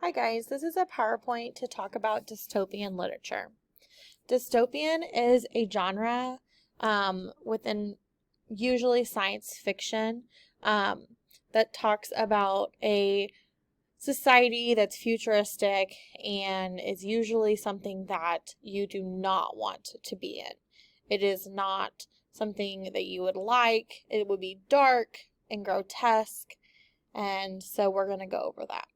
Hi guys, this is a PowerPoint to talk about dystopian literature. Dystopian is a genre within usually science fiction um, that talks about a society that's futuristic and is usually something that you do not want to be in. It is not something that you would like. It would be dark and grotesque, and so we're going to go over that.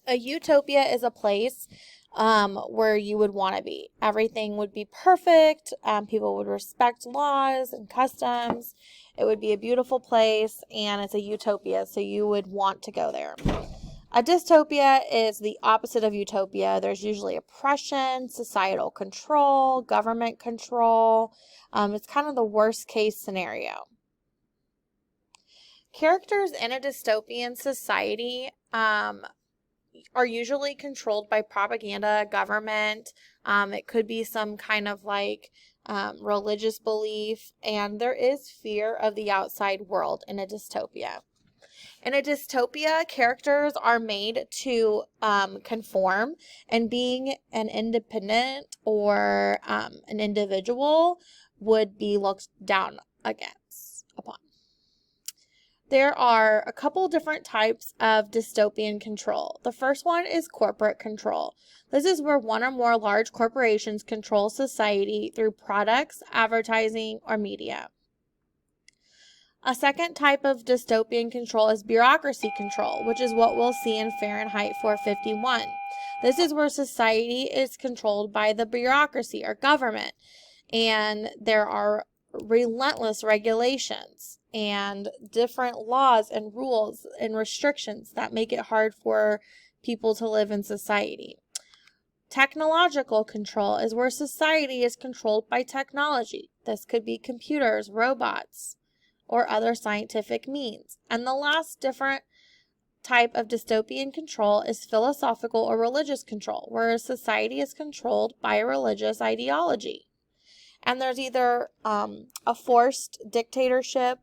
A utopia is a place where you would want to be. Everything would be perfect. People would respect laws and customs. It would be a beautiful place, and it's a utopia, so you would want to go there. A dystopia is the opposite of utopia. There's usually oppression, societal control, government control. It's kind of the worst case scenario. Characters in a dystopian society are usually controlled by propaganda, government. It could be some kind of religious belief, and there is fear of the outside world in a dystopia. In a dystopia, characters are made to conform, and being an independent or an individual would be looked down upon. There are a couple different types of dystopian control. The first one is corporate control. This is where one or more large corporations control society through products, advertising, or media. A second type of dystopian control is bureaucracy control, which is what we'll see in Fahrenheit 451. This is where society is controlled by the bureaucracy or government, and there are relentless regulations and different laws and rules and restrictions that make it hard for people to live in society. Technological control is where society is controlled by technology. This could be computers, robots, or other scientific means. And the last different type of dystopian control is philosophical or religious control, where society is controlled by a religious ideology. And there's either a forced dictatorship,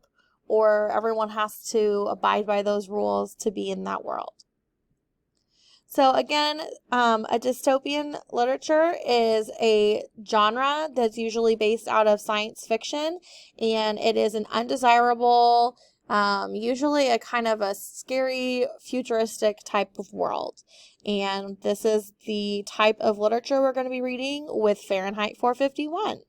or everyone has to abide by those rules to be in that world. So again, a dystopian literature is a genre that's usually based out of science fiction, and it is an undesirable, usually a kind of a scary, futuristic type of world. And this is the type of literature we're going to be reading with Fahrenheit 451.